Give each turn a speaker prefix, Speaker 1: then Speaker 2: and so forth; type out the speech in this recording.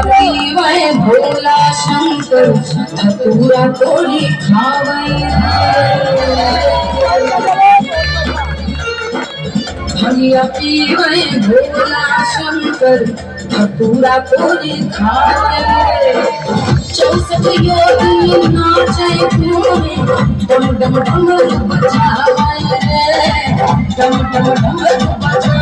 Speaker 1: पीवै भोला शंकर धतूरा तोड़ी खावै भंगिया पीवै भोला शंकर धतूरा तोड़ी खावै 64 योगी नाचै घूमे डम डम डमरू बजावै डम डम डमरू बजावै